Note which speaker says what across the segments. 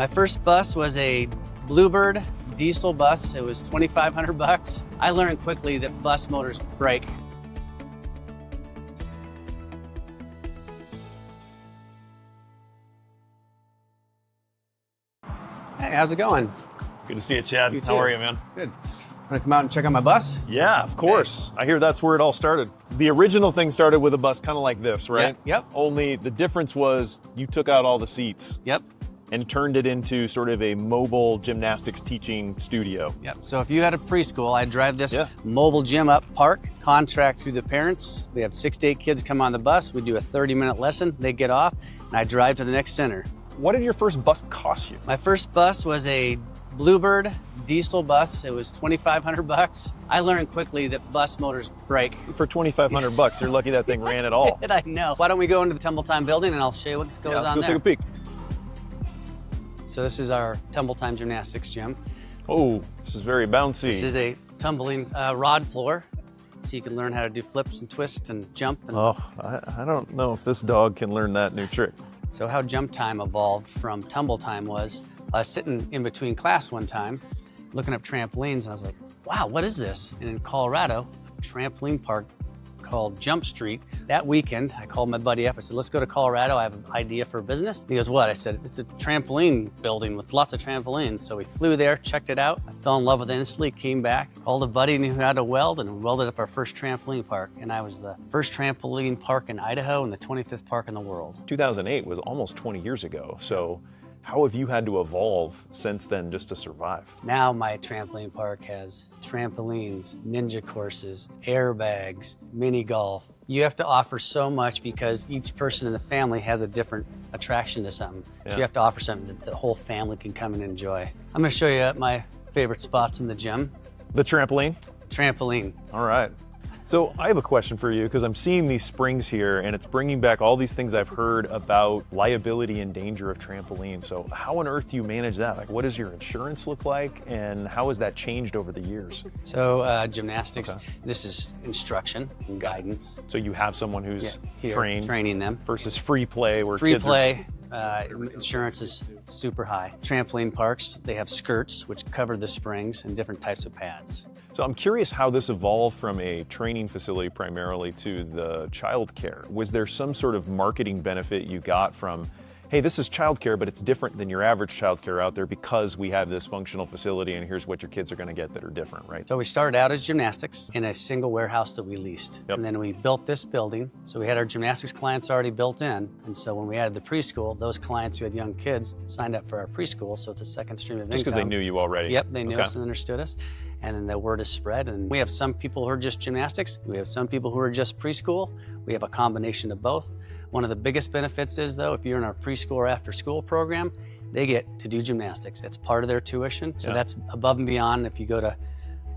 Speaker 1: My first bus was a Bluebird diesel bus. It was $2,500. I learned quickly that bus motors break. Hey, how's it going?
Speaker 2: Good to see you, Chad.
Speaker 1: You too.
Speaker 2: How are you, man?
Speaker 1: Good. Want to come out and check out my bus?
Speaker 2: Yeah, of course. Okay. I hear that's where it all started. The original thing started with a bus kind of like this, right?
Speaker 1: Yep.
Speaker 2: Only the difference was you took out all the seats.
Speaker 1: Yep.
Speaker 2: And turned it into sort of a mobile gymnastics teaching studio.
Speaker 1: Yep. So if you had a preschool, I'd drive this mobile gym up, park, contract through the parents. We have 6 to 8 kids come on the bus. We do a 30-minute lesson. They get off, and I drive to the next center.
Speaker 2: What did your first bus cost you?
Speaker 1: My first bus was a Bluebird diesel bus. It was $2,500. I learned quickly that bus motors break.
Speaker 2: For $2,500, you're lucky that thing ran at all.
Speaker 1: I know. Why don't we go into the Tumble Time building and I'll show you what goes on there.
Speaker 2: Let's go take a peek.
Speaker 1: So this is our Tumble Time gymnastics gym.
Speaker 2: Oh, this is very bouncy.
Speaker 1: This is a tumbling rod floor, so you can learn how to do flips and twists and jump. And
Speaker 2: I don't know if this dog can learn that new trick.
Speaker 1: So how JumpTime evolved from Tumble Time was, I was sitting in between class one time, looking up trampolines, and I was like, wow, what is this? And in Colorado, a trampoline park called Jump Street. That weekend, I called my buddy up. I said, let's go to Colorado. I have an idea for a business. He goes, what? I said, it's a trampoline building with lots of trampolines. So we flew there, checked it out. I fell in love with it instantly, came back, called a buddy who knew how to weld, and we welded up our first trampoline park. And I was the first trampoline park in Idaho and the 25th park in the world.
Speaker 2: 2008 was almost 20 years ago. So how have you had to evolve since then just to survive?
Speaker 1: Now my trampoline park has trampolines, ninja courses, airbags, mini golf. You have to offer so much because each person in the family has a different attraction to something. So you have to offer something that the whole family can come and enjoy. I'm gonna show you my favorite spots in the gym.
Speaker 2: The trampoline?
Speaker 1: Trampoline.
Speaker 2: All right. So I have a question for you because I'm seeing these springs here and it's bringing back all these things I've heard about liability and danger of trampolines. So how on earth do you manage that? Like, what does your insurance look like and how has that changed over the years?
Speaker 1: So gymnastics, this is instruction and guidance.
Speaker 2: So you have someone who's training
Speaker 1: them
Speaker 2: versus free play where
Speaker 1: free play. Insurance is super high. Trampoline parks, they have skirts which cover the springs and different types of pads.
Speaker 2: So I'm curious how this evolved from a training facility primarily to the childcare. Was there some sort of marketing benefit you got from, hey, this is childcare, but it's different than your average childcare out there because we have this functional facility and here's what your kids are gonna get that are different, right?
Speaker 1: So we started out as gymnastics in a single warehouse that we leased. And then we built this building. So we had our gymnastics clients already built in. And so when we added the preschool, those clients who had young kids signed up for our preschool. So it's a second stream of income.
Speaker 2: Just because they knew you already.
Speaker 1: Yep, they knew us and understood us. And then the word is spread. And we have some people who are just gymnastics. We have some people who are just preschool. We have a combination of both. One of the biggest benefits is, though, if you're in our preschool or after school program, they get to do gymnastics. It's part of their tuition. So that's above and beyond. If you go to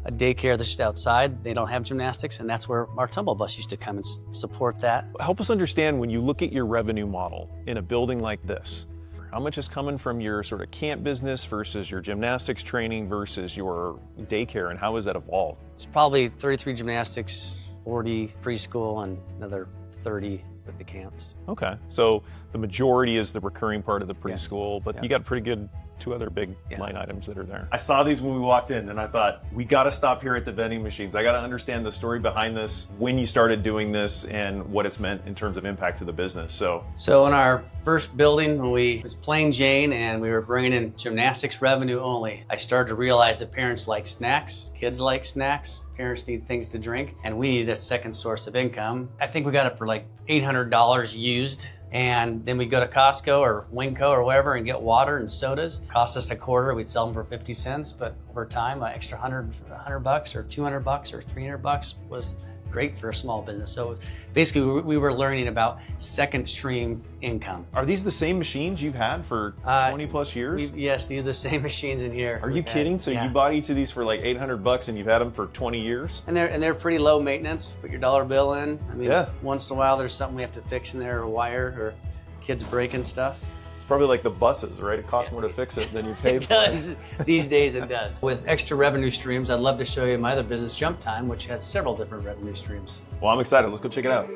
Speaker 1: a daycare that's just outside, they don't have gymnastics, and that's where our Tumble bus used to come and support that.
Speaker 2: Help us understand when you look at your revenue model in a building like this, how much is coming from your sort of camp business versus your gymnastics training versus your daycare, and how has that evolved?
Speaker 1: It's probably 33 gymnastics, 40 preschool, and another 30 with the camps.
Speaker 2: Okay, so the majority is the recurring part of the preschool, but you got pretty good 2 other big line items that are there. I saw these when we walked in and I thought, we got to stop here at the vending machines. I got to understand the story behind this, when you started doing this and what it's meant in terms of impact to the business. So
Speaker 1: in our first building, when it was plain Jane and we were bringing in gymnastics revenue only, I started to realize that parents like snacks, kids like snacks, parents need things to drink, and we needed a second source of income. I think we got it for like $800 used. And then we go to Costco or Winco or wherever and get water and sodas. Cost us $0.25, we'd sell them for 50 cents, but over time, an extra $100 bucks or $200 bucks or $300 bucks was great for a small business. So basically we were learning about second stream income.
Speaker 2: Are these the same machines you've had for 20 plus years?
Speaker 1: Yes, these are the same machines in here.
Speaker 2: Are you kidding? So you bought each of these for like 800 bucks and you've had them for 20 years?
Speaker 1: And they're pretty low maintenance. Put your dollar bill in. I mean, once in a while there's something we have to fix in there, or wire, or kids breaking stuff.
Speaker 2: It's probably like the buses, right? It costs more to fix it than you pay for
Speaker 1: it. These days it does. With extra revenue streams, I'd love to show you my other business, JumpTime, which has several different revenue streams.
Speaker 2: Well, I'm excited. Let's go check it out.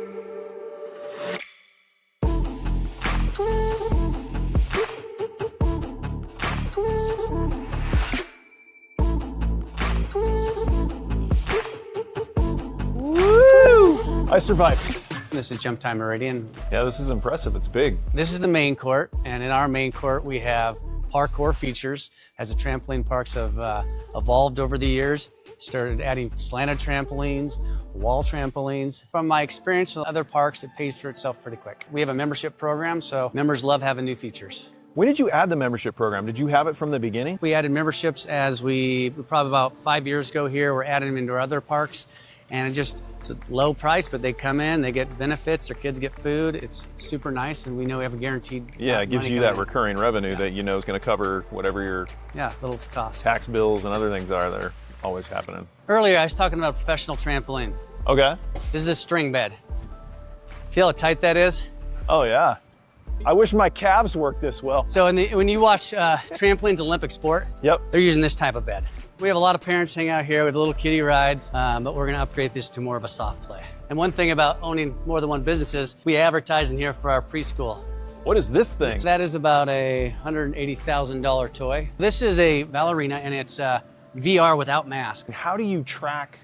Speaker 2: I survived.
Speaker 1: This is JumpTime Meridian.
Speaker 2: Yeah, this is impressive. It's big.
Speaker 1: This is the main court, and in our main court we have parkour features. As the trampoline parks have evolved over the years, started adding slanted trampolines, wall trampolines. From my experience with other parks, it pays for itself pretty quick. We have a membership program, so members love having new features.
Speaker 2: When did you add the membership program? Did you have it from the beginning?
Speaker 1: We added memberships as we probably about 5 years ago here. We're adding them into our other parks. And it's a low price, but they come in, they get benefits, their kids get food. It's super nice, and we know we have a guaranteed
Speaker 2: Yeah, it gives you that recurring revenue
Speaker 1: Yeah.
Speaker 2: that you know is going to cover whatever your
Speaker 1: little cost.
Speaker 2: tax bills and other things are that are always happening.
Speaker 1: Earlier, I was talking about a professional trampoline.
Speaker 2: Okay.
Speaker 1: This is a string bed. Feel how tight that is?
Speaker 2: Oh, yeah. I wish my calves worked this well.
Speaker 1: So when you watch trampolines Olympic sport,
Speaker 2: Yep.
Speaker 1: they're using this type of bed. We have a lot of parents hang out here with little kiddie rides, but we're gonna upgrade this to more of a soft play. And one thing about owning more than one business is we advertise in here for our preschool.
Speaker 2: What is this thing?
Speaker 1: That is about a $180,000 toy. This is a ballerina, and it's VR without mask.
Speaker 2: How do you track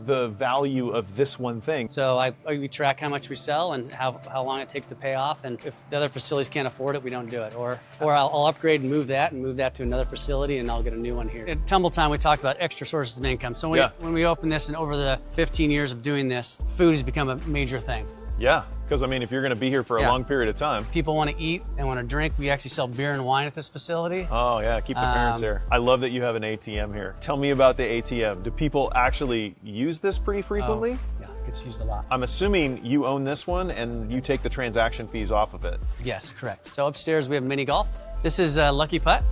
Speaker 2: the value of this one thing?
Speaker 1: So we track how much we sell and how long it takes to pay off. And if the other facilities can't afford it, we don't do it. Or I'll upgrade and move that to another facility, and I'll get a new one here. At Tumble Time, we talked about extra sources of income. So when we opened this, and over the 15 years of doing this, food has become a major thing.
Speaker 2: Yeah, because I mean, if you're going to be here for a long period of time.
Speaker 1: People want to eat and want to drink. We actually sell beer and wine at this facility.
Speaker 2: Oh yeah, keep the parents there. I love that you have an ATM here. Tell me about the ATM. Do people actually use this pretty frequently?
Speaker 1: Yeah, it gets used a lot.
Speaker 2: I'm assuming you own this one and you take the transaction fees off of it.
Speaker 1: Yes, correct. So upstairs we have mini golf. This is Lucky Putt.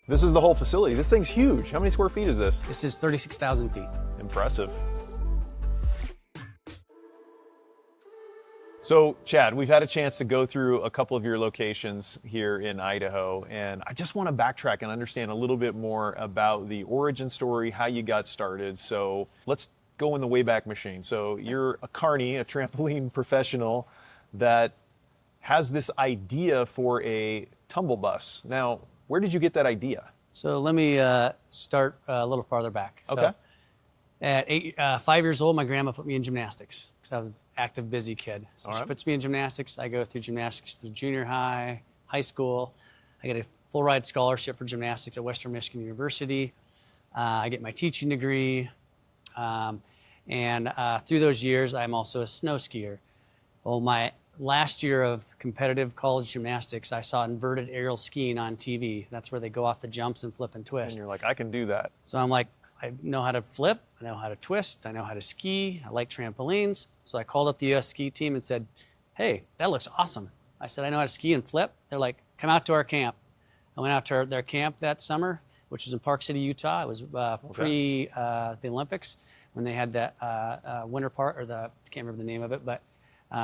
Speaker 2: This is the whole facility. This thing's huge. How many square feet is this?
Speaker 1: This is 36,000 feet.
Speaker 2: Impressive. So, Chad, we've had a chance to go through a couple of your locations here in Idaho, and I just want to backtrack and understand a little bit more about the origin story, how you got started. So let's go in the Wayback Machine. So you're a carny, a trampoline professional that has this idea for a tumble bus. Now, where did you get that idea?
Speaker 1: So let me start a little farther back. So
Speaker 2: Okay.
Speaker 1: at 5 years old, my grandma put me in gymnastics because I was an active, busy kid. So
Speaker 2: All
Speaker 1: she
Speaker 2: right.
Speaker 1: puts me in gymnastics. I go through gymnastics through junior high, high school. I get a full ride scholarship for gymnastics at Western Michigan University. I get my teaching degree. And through those years, I'm also a snow skier. Well, my last year of competitive college gymnastics, I saw inverted aerial skiing on TV. That's where they go off the jumps and flip and twist.
Speaker 2: And you're like, I can do that.
Speaker 1: So I'm like, I know how to flip, I know how to twist, I know how to ski, I like trampolines. So I called up the US ski team and said, hey, that looks awesome. I said, I know how to ski and flip. They're like, come out to our camp. I went out to their camp that summer, which was in Park City, Utah. It was pre the Olympics when they had that winter part, or I can't remember the name of it, but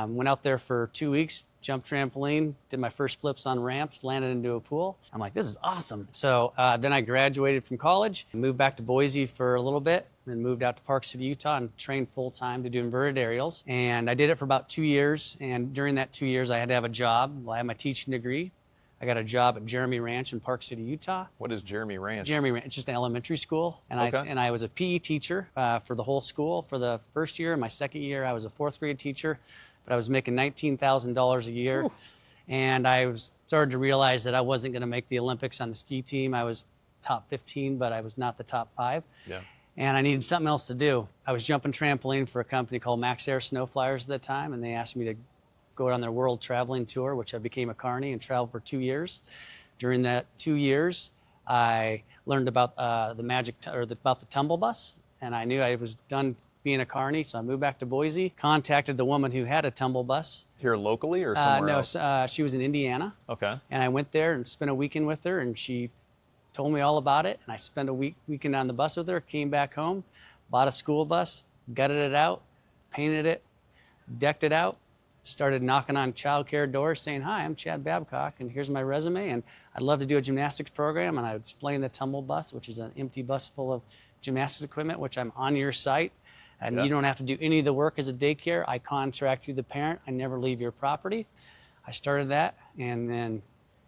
Speaker 1: went out there for 2 weeks, jumped trampoline, did my first flips on ramps, landed into a pool. I'm like, this is awesome. So then I graduated from college, moved back to Boise for a little bit, then moved out to Park City, Utah, and trained full-time to do inverted aerials. And I did it for about 2 years. And during that 2 years, I had to have a job. Well, I had my teaching degree. I got a job at Jeremy Ranch in Park City, Utah.
Speaker 2: What is Jeremy Ranch?
Speaker 1: Jeremy Ranch, it's just an elementary school. And I was a PE teacher for the whole school for the first year. My second year, I was a fourth grade teacher. But I was making $19,000 a year. Ooh. And I started to realize that I wasn't going to make the Olympics on the ski team. I was top 15, but I was not the top 5.
Speaker 2: Yeah.
Speaker 1: And I needed something else to do. I was jumping trampoline for a company called Max Air Snow Flyers at the time, and they asked me to go on their world traveling tour, which I became a carny and traveled for 2 years. During that 2 years, I learned about about the tumble bus, and I knew I was done being a carny, so I moved back to Boise, contacted the woman who had a tumble bus.
Speaker 2: Here locally or somewhere else?
Speaker 1: No, she was in Indiana.
Speaker 2: Okay.
Speaker 1: And I went there and spent a weekend with her, and she told me all about it. And I spent a weekend on the bus with her, came back home, bought a school bus, gutted it out, painted it, decked it out, started knocking on childcare doors saying, hi, I'm Chad Babcock, and here's my resume, and I'd love to do a gymnastics program. And I would explain the tumble bus, which is an empty bus full of gymnastics equipment, which I'm on your site. And you don't have to do any of the work as a daycare. I contract through the parent. I never leave your property. I started that, and then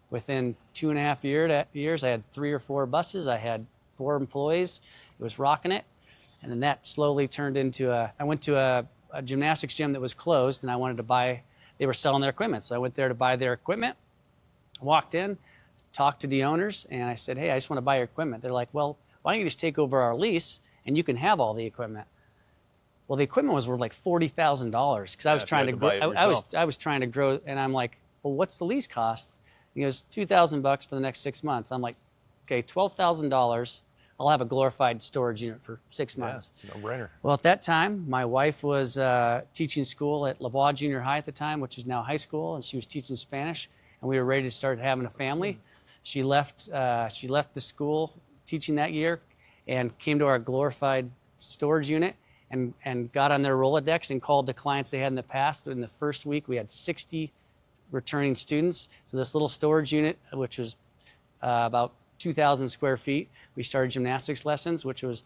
Speaker 1: within 2.5 years, I had 3 or 4 buses. I had 4 employees. It was rocking it. And then that slowly turned into I went to a gymnastics gym that was closed, and I wanted to buy, they were selling their equipment. So I went there to buy their equipment, walked in, talked to the owners, and I said, hey, I just want to buy your equipment. They're like, well, why don't you just take over our lease and you can have all the equipment? Well, the equipment was worth like $40,000 because I was trying to grow. I was trying to grow, and I'm like, well, what's the lease cost? He goes, $2,000 for the next 6 months. I'm like, okay, $12,000. I'll have a glorified storage unit for 6 months.
Speaker 2: No brainer.
Speaker 1: Well, at that time, my wife was teaching school at LaVois Junior High at the time, which is now high school, and she was teaching Spanish, and we were ready to start having a family. She left the school teaching that year and came to our glorified storage unit and got on their Rolodex and called the clients they had in the past. In the first week, we had 60 returning students. So this little storage unit, which was about 2,000 square feet, we started gymnastics lessons, which was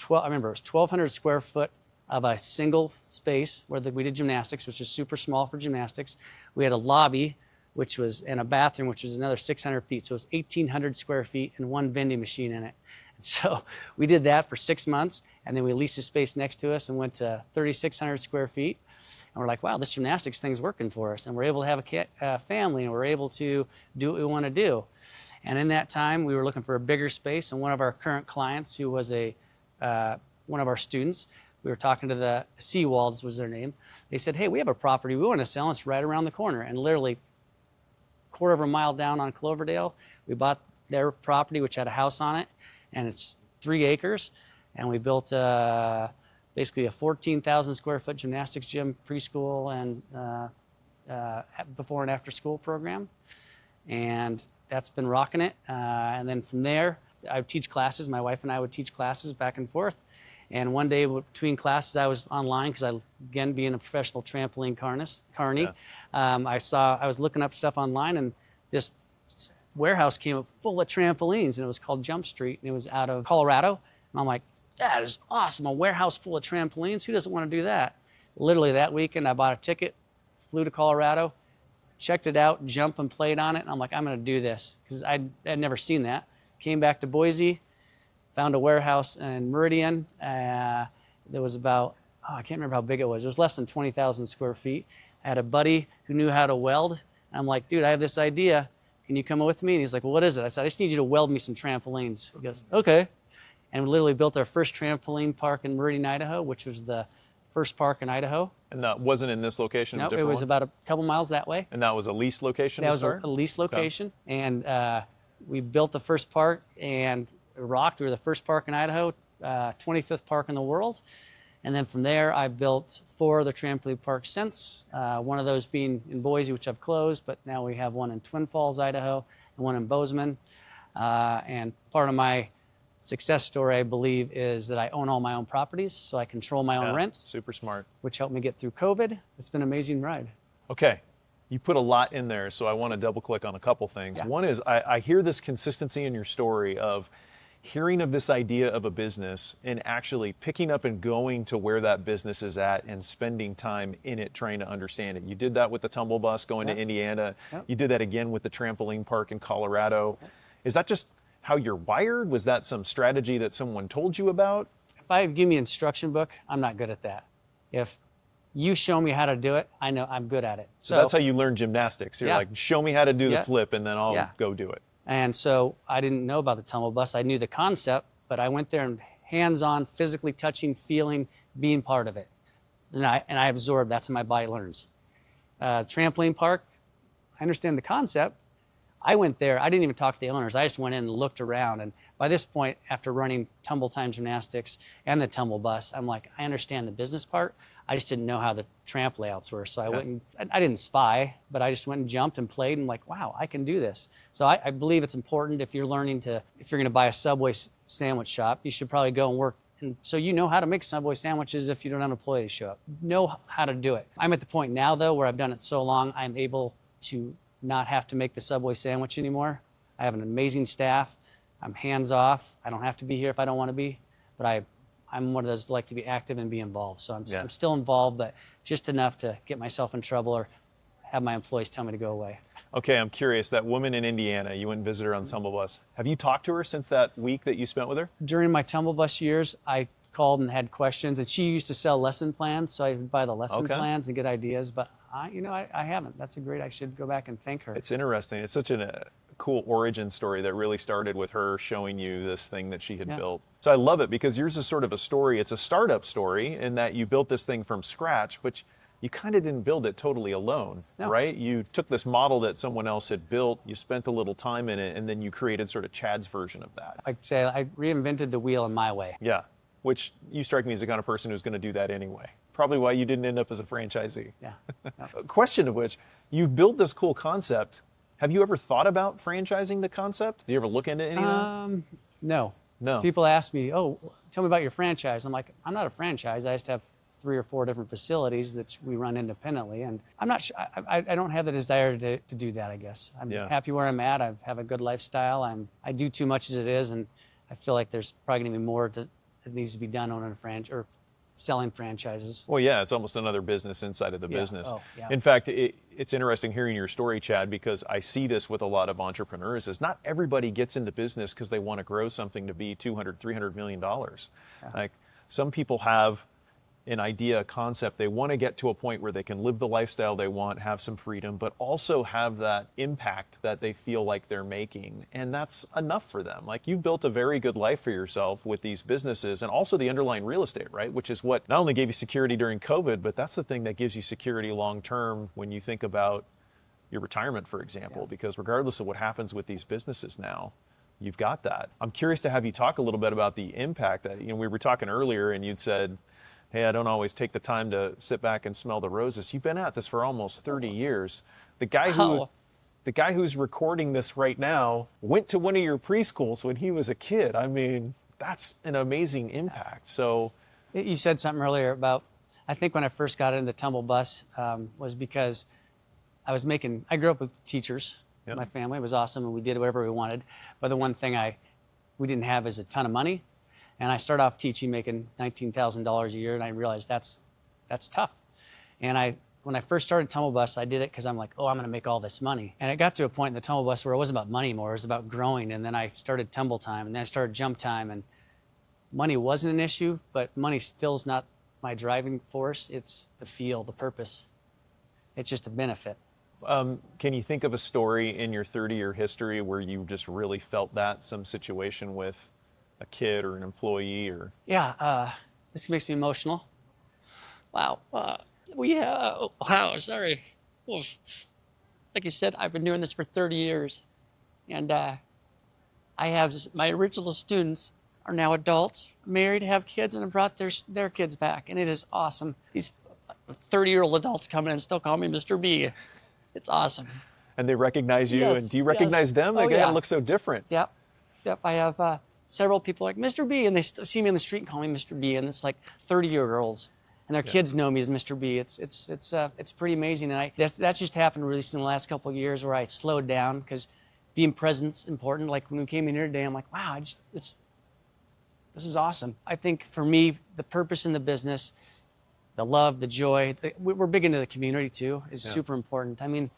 Speaker 1: 1,200 square foot of a single space where we did gymnastics, which is super small for gymnastics. We had a lobby, and a bathroom, which was another 600 feet. So it was 1,800 square feet and one vending machine in it. And so we did that for 6 months, and then we leased a space next to us and went to 3,600 square feet. And we're like, wow, this gymnastics thing's working for us. And we're able to have a family, and we're able to do what we want to do. And in that time, we were looking for a bigger space. And one of our current clients, who was one of our students, we were talking to the Seawalds was their name. They said, hey, we have a property we want to sell. It's right around the corner. And literally quarter of a mile down on Cloverdale, we bought their property, which had a house on it, and it's 3 acres. And we built basically a 14,000 square foot gymnastics gym, preschool, and before and after school program. And that's been rocking it. And then from there, I would teach classes. My wife and I would teach classes back and forth. And one day between classes, I was online because again, being a professional trampoline carny, I was looking up stuff online, and this warehouse came up full of trampolines, and it was called Jump Street, and it was out of Colorado. And I'm like, that is awesome, a warehouse full of trampolines. Who doesn't want to do that? Literally that weekend, I bought a ticket, flew to Colorado, checked it out, jumped and played on it. And I'm like, I'm going to do this because I'd never seen that. Came back to Boise, found a warehouse in Meridian. There was about, I can't remember how big it was. It was less than 20,000 square feet. I had a buddy who knew how to weld. And I'm like, dude, I have this idea. Can you come with me? And he's like, well, what is it? I said, I just need you to weld me some trampolines. He goes, okay. And we literally built our first trampoline park in Meridian, Idaho, which was the first park in Idaho.
Speaker 2: And that wasn't in this location?
Speaker 1: No, it was about a couple miles that way.
Speaker 2: And that was a leased location?
Speaker 1: That was a leased location. Okay. And we built the first park, and it rocked. We were the first park in Idaho, 25th park in the world. And then from there, I built 4 other trampoline parks since, one of those being in Boise, which I've closed, but now we have one in Twin Falls, Idaho, and one in Bozeman. And part of my success story, I believe, is that I own all my own properties, so I control my own rent.
Speaker 2: Super smart. Which
Speaker 1: helped me get through COVID. It's been an amazing ride.
Speaker 2: Okay. You put a lot in there, so I want to double click on a couple things. Yeah. One is I hear this consistency in your story of hearing of this idea of a business and actually picking up and going to where that business is at and spending time in it trying to understand it. You did that with the Tumble Bus going to Indiana. Yep. You did that again with the trampoline park in Colorado. Yep. Is that just how you're wired? Was that some strategy that someone told you about?
Speaker 1: If I give me an instruction book, I'm not good at that. If you show me how to do it, I know I'm good at it.
Speaker 2: So that's how you learn gymnastics. You're like, show me how to do the flip, and then I'll go do it. And
Speaker 1: so I didn't know about the Tumble Bus. I knew the concept, but I went there and hands-on, physically touching, feeling, being part of it. And I absorbed. That's how my body learns. Trampoline park, I understand the concept. I went there. I didn't even talk to the owners. I just went in and looked around. And by this point, after running Tumble Time Gymnastics and the Tumble Bus, I'm like, I understand the business part. I just didn't know how the tramp layouts were. So I went and, I didn't spy, but I just went and jumped and played and like, wow, I can do this. So I believe it's important if you're going to buy a Subway sandwich shop, you should probably go and work. And so you know how to make Subway sandwiches if you don't have an employee to show up. Know how to do it. I'm at the point now, though, where I've done it so long, I'm able to not have to make the Subway sandwich anymore. I have an amazing staff. I'm hands off. I don't have to be here if I don't want to be, but I'm one of those that like to be active and be involved. So I'm still involved, but just enough to get myself in trouble or have my employees tell me to go away.
Speaker 2: Okay, I'm curious, that woman in Indiana, you went and visited her on the Tumble Bus. Have you talked to her since that week that you spent with her?
Speaker 1: During my Tumble Bus years, I called and had questions, and she used to sell lesson plans, so I would buy the lesson plans and get ideas, but I haven't. That's I should go back and thank her.
Speaker 2: It's interesting. It's such a cool origin story that really started with her showing you this thing that she had built. So I love it because yours is sort of a story. It's a startup story in that you built this thing from scratch, but you kind of didn't build it totally alone, right? You took this model that someone else had built, you spent a little time in it, and then you created sort of Chad's version of that.
Speaker 1: I'd say I reinvented the wheel in my way.
Speaker 2: Yeah, which you strike me as the kind of person who's going to do that anyway. Probably why you didn't end up as a franchisee.
Speaker 1: Yeah.
Speaker 2: A question of which, you built this cool concept. Have you ever thought about franchising the concept? Did you ever look into any of that?
Speaker 1: No.
Speaker 2: No.
Speaker 1: People ask me, oh, tell me about your franchise. I'm like, I'm not a franchise. I just have 3 or 4 different facilities that we run independently. And I'm not sure, I don't have the desire to do that, I guess. I'm happy where I'm at. I have a good lifestyle. I do too much as it is. And I feel like there's probably going to be more that needs to be done on a franchise or selling franchises.
Speaker 2: Well, yeah, it's almost another business inside of the business.
Speaker 1: Oh, yeah.
Speaker 2: In fact, it's interesting hearing your story, Chad, because I see this with a lot of entrepreneurs is not everybody gets into business because they want to grow something to be $200, $300 million. Like some people have an idea, a concept. They want to get to a point where they can live the lifestyle they want, have some freedom, but also have that impact that they feel like they're making. And that's enough for them. Like you've built a very good life for yourself with these businesses and also the underlying real estate, right? Which is what not only gave you security during COVID, but that's the thing that gives you security long term when you think about your retirement, for example, because regardless of what happens with these businesses now, you've got that. I'm curious to have you talk a little bit about the impact that, we were talking earlier and you'd said, hey, I don't always take the time to sit back and smell the roses. You've been at this for almost 30 years. The guy who's recording this right now went to one of your preschools when he was a kid. I mean, that's an amazing impact. So
Speaker 1: you said something earlier about, I think when I first got into the Tumble Bus was because I grew up with teachers. My family was awesome and we did whatever we wanted. But the one thing we didn't have is a ton of money. And I started off teaching, making $19,000 a year, and I realized that's tough. And when I first started Tumble Bus, I did it because I'm like, oh, I'm going to make all this money. And it got to a point in the Tumble Bus where it wasn't about money anymore, it was about growing. And then I started Tumble Time, and then I started JumpTime, and money wasn't an issue, but money still is not my driving force. It's the feel, the purpose. It's just a benefit.
Speaker 2: Can you think of a story in your 30-year history where you just really felt that, some situation with a kid or an employee or?
Speaker 1: Yeah, this makes me emotional. Wow. Sorry. Well, like you said, I've been doing this for 30 years. And I have my original students are now adults, married, have kids, and have brought their kids back. And it is awesome. These 30-year-old adults come in and still call me Mr. B. It's awesome. And
Speaker 2: they recognize you, and do you recognize them? They gotta look so different.
Speaker 1: Yep. I have several people like Mr. B, and they see me in the street and call me Mr. B, and it's like 30-year-olds, and their kids know me as Mr. B. It's pretty amazing, and that's just happened really in the last couple of years where I slowed down because being present's important. Like when we came in here today, I'm like, wow, this is awesome. I think for me, the purpose in the business, the love, the joy, we're big into the community too, is super important. I mean,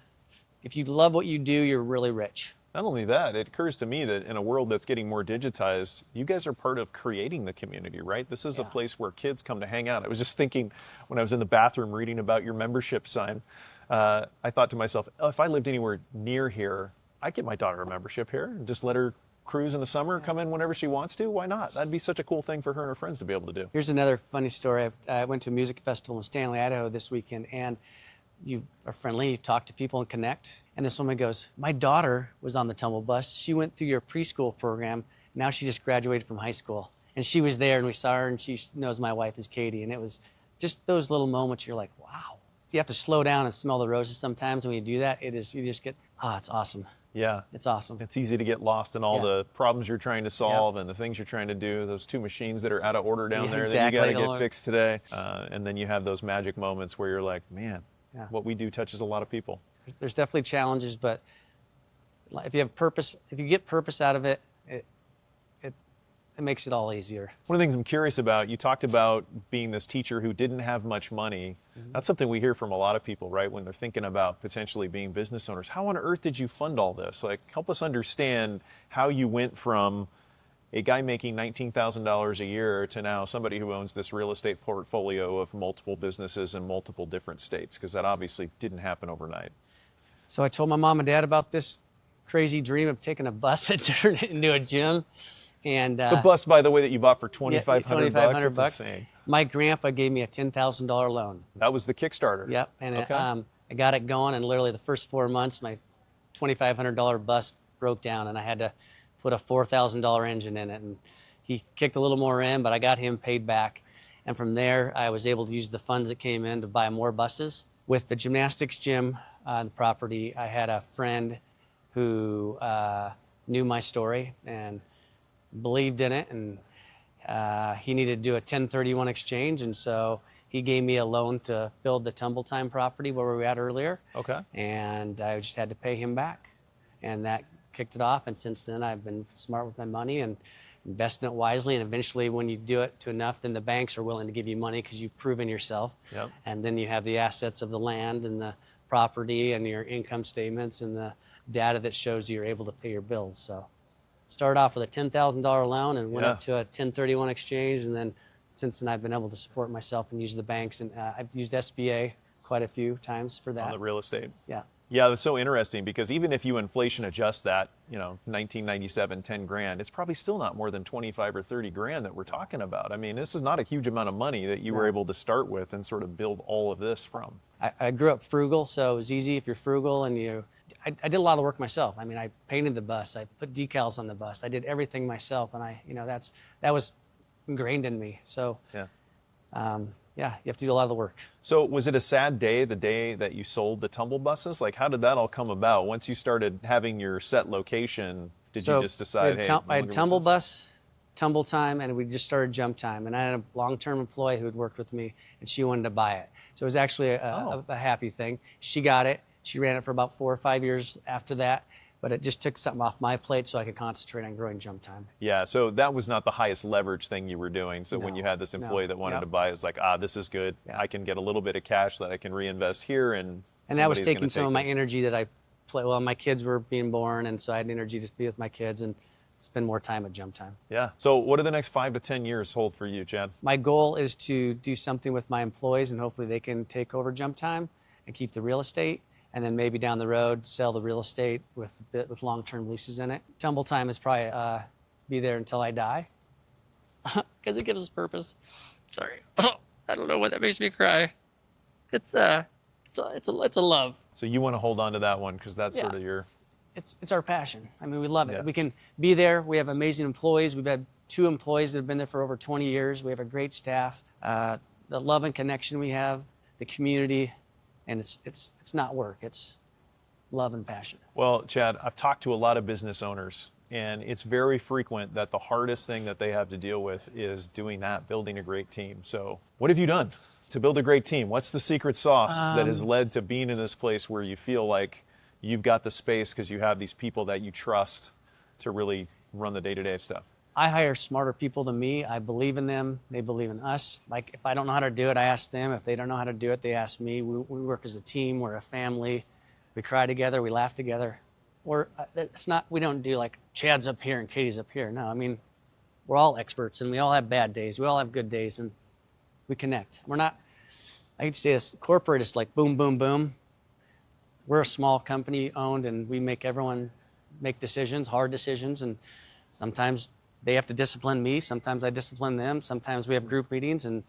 Speaker 1: if you love what you do, you're really rich.
Speaker 2: Not only that, it occurs to me that in a world that's getting more digitized, you guys are part of creating the community, right? This is a place where kids come to hang out. I was just thinking when I was in the bathroom reading about your membership sign, I thought to myself, oh, if I lived anywhere near here, I'd get my daughter a membership here and just let her cruise in the summer, come in whenever she wants to. Why not? That'd be such a cool thing for her and her friends to be able to do.
Speaker 1: Here's another funny story. I went to a music festival in Stanley, Idaho this weekend, and you are friendly, you talk to people and connect. And this woman goes, my daughter was on the Tumble Bus. She went through your preschool program. Now she just graduated from high school. And she was there and we saw her and she knows my wife is Katie. And it was just those little moments you're like, wow. You have to slow down and smell the roses sometimes. When you do that, you just get, it's awesome.
Speaker 2: Yeah.
Speaker 1: It's awesome.
Speaker 2: It's easy to get lost in all the problems you're trying to solve and the things you're trying to do. Those 2 machines that are out of order down there that you got to get fixed today. And then you have those magic moments where you're like, man, what we do touches a lot of people.
Speaker 1: There's definitely challenges, but if you have purpose, if you get purpose out of it, it makes it all easier.
Speaker 2: One of the things I'm curious about, you talked about being this teacher who didn't have much money. That's something we hear from a lot of people, right? When they're thinking about potentially being business owners. How on earth did you fund all this? Like, help us understand how you went from a guy making $19,000 a year to now somebody who owns this real estate portfolio of multiple businesses in multiple different states? Because that obviously didn't happen overnight.
Speaker 1: So I told my mom and dad about this crazy dream of taking a bus and turning it into a gym. And
Speaker 2: the bus, by the way, that you bought for $2,500 bucks, it's
Speaker 1: bucks.
Speaker 2: insane.
Speaker 1: My grandpa gave me a $10,000 loan.
Speaker 2: That was the Kickstarter.
Speaker 1: Yep, and
Speaker 2: okay.
Speaker 1: I got it going, and literally the first 4 months, my $2,500 bus broke down, and I had to put a $4,000 engine in it. And he kicked a little more in, but I got him paid back. And from there, I was able to use the funds that came in to buy more buses. With the gymnastics gym on the property, I had a friend who knew my story and believed in it, and he needed to do a 1031 exchange, and so he gave me a loan to build the Tumble Time property where we were at earlier.
Speaker 2: Okay.
Speaker 1: And I just had to pay him back, and that kicked it off. And since then, I've been smart with my money and investing it wisely. And eventually, when you do it to enough, then the banks are willing to give you money because you've proven yourself.
Speaker 2: Yep.
Speaker 1: And then you have the assets of the land and the property and your income statements and the data that shows you're able to pay your bills. So started off with a $10,000 loan and went up to a 1031 exchange, and then since then I've been able to support myself and use the banks, and I've used SBA quite a few times for that.
Speaker 2: On the real estate.
Speaker 1: Yeah.
Speaker 2: Yeah, that's so interesting because even if you inflation adjust that, 1997, 10 grand, it's probably still not more than 25 or 30 grand that we're talking about. I mean, this is not a huge amount of money that you were able to start with and sort of build all of this from.
Speaker 1: I grew up frugal, so it was easy if you're frugal, and I did a lot of work myself. I mean, I painted the bus, I put decals on the bus, I did everything myself, and that was ingrained in me. So you have to do a lot of the work.
Speaker 2: So was it a sad day, the day that you sold the tumble buses? Like, how did that all come about? Once you started having your set location, did you just decide, hey,
Speaker 1: I had Tumble Bus, Tumble Time, and we just started JumpTime. And I had a long-term employee who had worked with me, and she wanted to buy it. So it was actually a happy thing. She got it. She ran it for about 4 or 5 years after that, but it just took something off my plate so I could concentrate on growing JumpTime.
Speaker 2: Yeah, so that was not the highest leverage thing you were doing. So when you had this employee that wanted to buy, it was like, this is good. Yeah. I can get a little bit of cash that I can reinvest here. And
Speaker 1: that was taking some of my energy that I play. Well, my kids were being born, and so I had energy to be with my kids and spend more time at JumpTime.
Speaker 2: Yeah. So what do the next 5 to 10 years hold for you, Chad?
Speaker 1: My goal is to do something with my employees, and hopefully they can take over JumpTime and keep the real estate. And then maybe down the road, sell the real estate with long-term leases in it. Tumble Time is probably be there until I die, because it gives us purpose. Sorry, I don't know why that makes me cry. It's a love.
Speaker 2: So you want to hold on to that one because that's sort of your.
Speaker 1: It's our passion. I mean, we love it. We can be there. We have amazing employees. We've had 2 employees that have been there for over 20 years. We have a great staff. The love and connection we have, the community. And it's not work, it's love and passion.
Speaker 2: Well, Chad, I've talked to a lot of business owners, and it's very frequent that the hardest thing that they have to deal with is doing that, building a great team. So what have you done to build a great team? What's the secret sauce that has led to being in this place where you feel like you've got the space because you have these people that you trust to really run the day-to-day stuff?
Speaker 1: I hire smarter people than me. I believe in them. They believe in us. Like, if I don't know how to do it, I ask them. If they don't know how to do it, they ask me. We work as a team. We're a family. We cry together. We laugh together. We don't do like Chad's up here and Katie's up here. No, I mean, we're all experts, and we all have bad days. We all have good days, and we connect. We're not, I hate to say this, corporate is like boom, boom, boom. We're a small company owned, and we make everyone make decisions, hard decisions, and sometimes they have to discipline me. Sometimes I discipline them. Sometimes we have group meetings and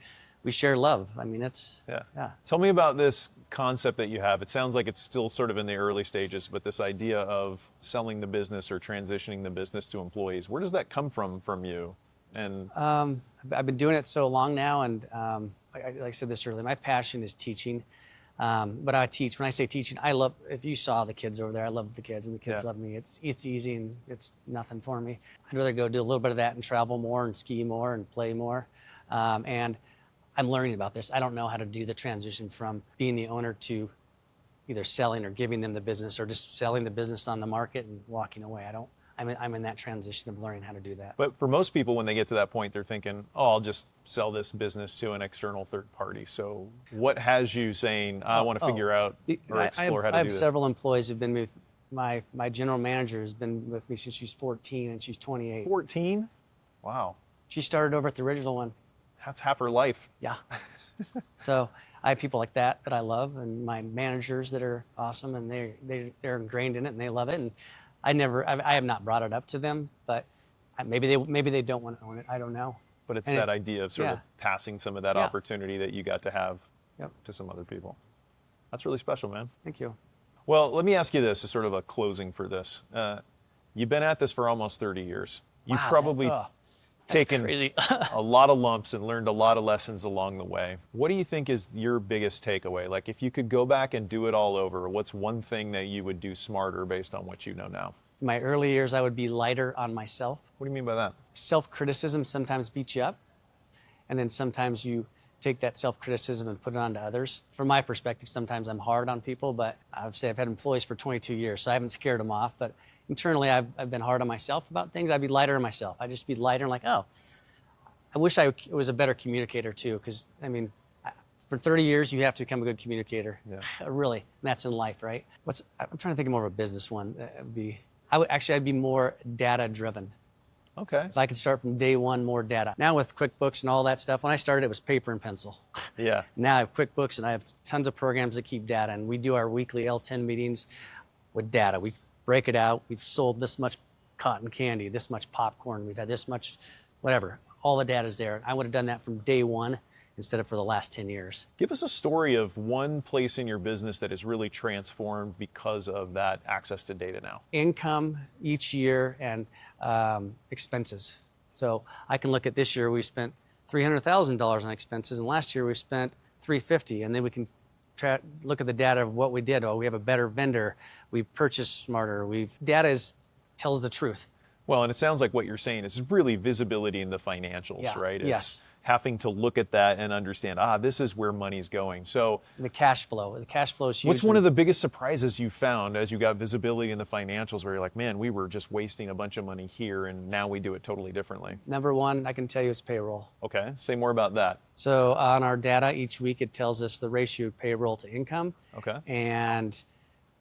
Speaker 1: we share love. I mean, yeah.
Speaker 2: Tell me about this concept that you have. It sounds like it's still sort of in the early stages, but this idea of selling the business or transitioning the business to employees, where does that come from you? And
Speaker 1: I've been doing it so long now, and like I said this earlier, my passion is teaching. But I teach. When I say teaching, I love, if you saw the kids over there, I love the kids, and the kids love me. It's easy, and it's nothing for me. I'd rather go do a little bit of that and travel more and ski more and play more. And I'm learning about this. I don't know how to do the transition from being the owner to either selling or giving them the business, or just selling the business on the market and walking away. I'm in that transition of learning how to do that.
Speaker 2: But for most people, when they get to that point, they're thinking, I'll just sell this business to an external third party. So what has you saying, I want to figure out or explore how to do this?
Speaker 1: I have several employees who've been with my general manager has been with me since she's 14 and she's 28.
Speaker 2: 14? Wow.
Speaker 1: She started over at the original one.
Speaker 2: That's half her life.
Speaker 1: Yeah. So I have people like that I love, and my managers that are awesome, and they're ingrained in it and they love it. And I have not brought it up to them, but maybe they don't want to own it. I don't know.
Speaker 2: But it's that idea of sort of passing some of that
Speaker 1: Yeah.
Speaker 2: opportunity that you got to have
Speaker 1: Yep.
Speaker 2: to some other people. That's really special, man.
Speaker 1: Thank you.
Speaker 2: Well, let me ask you this as sort of a closing for this. You've been at this for almost 30 years. You've
Speaker 1: Wow,
Speaker 2: probably
Speaker 1: that's
Speaker 2: taken
Speaker 1: crazy.
Speaker 2: a lot of lumps and learned a lot of lessons along the way. What do you think is your biggest takeaway? Like, if you could go back and do it all over, what's one thing that you would do smarter based on what you know now?
Speaker 1: In my early years, I would be lighter on myself.
Speaker 2: What do you mean by that?
Speaker 1: Self-criticism sometimes beats you up, and then sometimes you take that self-criticism and put it on to others. From my perspective, sometimes I'm hard on people, but I would say I've had employees for 22 years, so I haven't scared them off. But internally, I've been hard on myself about things. I'd be lighter on myself. I'd just be lighter and like, oh, I wish I was a better communicator too, because I mean, for 30 years, you have to become a good communicator. Yeah. Really, and that's in life, right? I'm trying to think of more of a business one. I'd be more data-driven.
Speaker 2: Okay.
Speaker 1: If I could start from day one, more data. Now with QuickBooks and all that stuff, when I started, it was paper and pencil.
Speaker 2: Yeah.
Speaker 1: Now I have QuickBooks and I have tons of programs that keep data, and we do our weekly L10 meetings with data. We break it out. We've sold this much cotton candy, this much popcorn. We've had this much, whatever. All the data's there. I would have done that from day one instead of for the last 10 years.
Speaker 2: Give us a story of one place in your business that has really transformed because of that access to data now.
Speaker 1: Income each year and expenses. So I can look at this year, we spent $300,000 on expenses, and last year we spent $350,000, and then we can look at the data of what we did. Oh, we have a better vendor. We purchased smarter. Data tells the truth.
Speaker 2: Well, and it sounds like what you're saying is really visibility in the financials, right? It's
Speaker 1: yes.
Speaker 2: Having to look at that and understand, this is where money's going. So
Speaker 1: the cash flow is huge.
Speaker 2: What's one of the biggest surprises you found as you got visibility in the financials where you're like, man, we were just wasting a bunch of money here and now we do it totally differently?
Speaker 1: Number one, I can tell you, is payroll.
Speaker 2: Okay, say more about that.
Speaker 1: So on our data each week, it tells us the ratio of payroll to income.
Speaker 2: Okay.
Speaker 1: And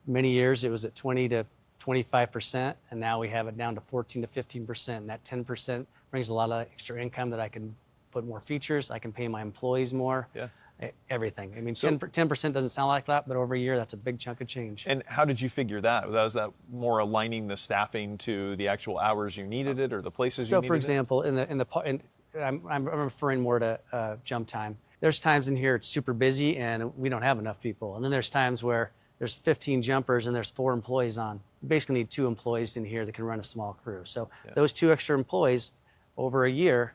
Speaker 1: many years it was at 20 to 25%, and now we have it down to 14 to 15%. And that 10% brings a lot of extra income that I can put more features. I can pay my employees more. Yeah. Everything. I mean, 10% doesn't sound like that, but over a year, that's a big chunk of change.
Speaker 2: And how did you figure that? Was that more aligning the staffing to the actual hours you needed it, or the places you needed it?
Speaker 1: So, for example, I'm referring more to JumpTime. There's times in here it's super busy and we don't have enough people, and then there's times where there's 15 jumpers and there's 4 employees on. You basically need 2 employees in here that can run a small crew. So those 2 extra employees over a year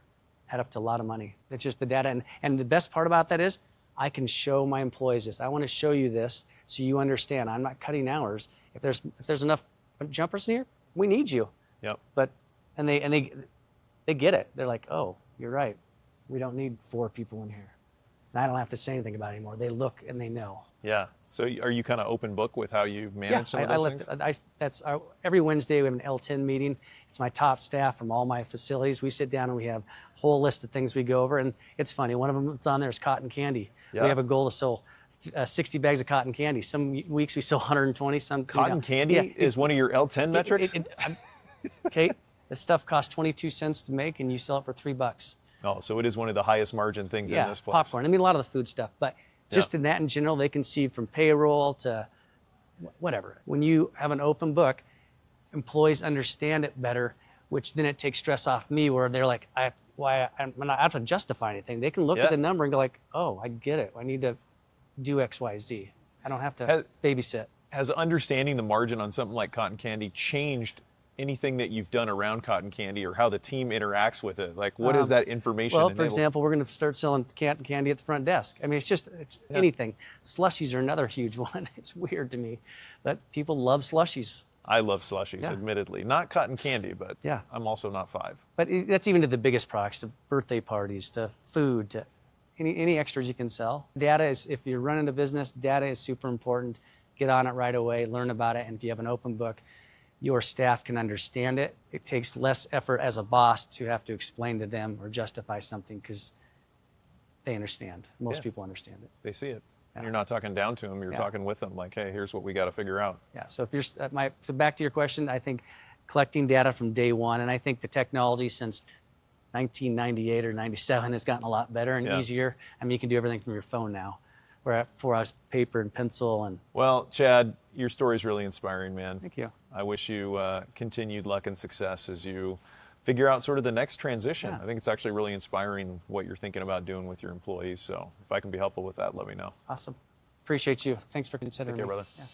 Speaker 1: add up to a lot of money. It's just the data. And the best part about that is I can show my employees this. I want to show you this so you understand. I'm not cutting hours. If there's enough jumpers in here, we need you.
Speaker 2: Yep.
Speaker 1: And they get it. They're like, oh, you're right. We don't need 4 people in here. And I don't have to say anything about it anymore. They look and they know.
Speaker 2: Yeah. So are you kind of open book with how you manage some of those things?
Speaker 1: Every Wednesday we have an L10 meeting. It's my top staff from all my facilities. We sit down and we have a whole list of things we go over. And it's funny, one of them that's on there is cotton candy. Yeah. We have a goal to sell 60 bags of cotton candy. Some weeks we sell 120.
Speaker 2: Cotton candy is one of your L10 metrics?
Speaker 1: Okay, this stuff costs 22 cents to make and you sell it for $3.
Speaker 2: Oh, so it is one of the highest margin things in this place.
Speaker 1: Popcorn. I mean, a lot of the food stuff, but just in that in general, they can see from payroll to whatever. When you have an open book, employees understand it better, which then it takes stress off me where they're like, I'm not have to justify anything. They can look at the number and go like, oh, I get it. I need to do X, Y, Z. I don't have to babysit.
Speaker 2: Has understanding the margin on something like cotton candy changed anything that you've done around cotton candy or how the team interacts with it? Like, what is that information?
Speaker 1: Well, for example, we're going to start selling cotton candy at the front desk. I mean, it's anything. Slushies are another huge one. It's weird to me, but people love slushies.
Speaker 2: I love slushies, admittedly. Not cotton candy, but I'm also not 5.
Speaker 1: But that's even to the biggest products, to birthday parties, to food, to any extras you can sell. Data is, if you're running a business, data is super important. Get on it right away, learn about it, and if you have an open book, your staff can understand it. It takes less effort as a boss to have to explain to them or justify something because they understand. Most people understand it.
Speaker 2: They see it. And you're not talking down to them, you're talking with them like, hey, here's what we got to figure out.
Speaker 1: Yeah, so if you're, so back to your question, I think collecting data from day one, and I think the technology since 1998 or 97 has gotten a lot better and easier. I mean, you can do everything from your phone now. Where before I was paper and pencil and.
Speaker 2: Well, Chad, your story is really inspiring, man.
Speaker 1: Thank you.
Speaker 2: I wish you continued luck and success as you figure out sort of the next transition. I think it's actually really inspiring what you're thinking about doing with your employees. So if I can be helpful with that, let me know.
Speaker 1: Awesome. Appreciate you. Thanks for considering
Speaker 2: Take care,
Speaker 1: me.
Speaker 2: brother.
Speaker 1: Yeah.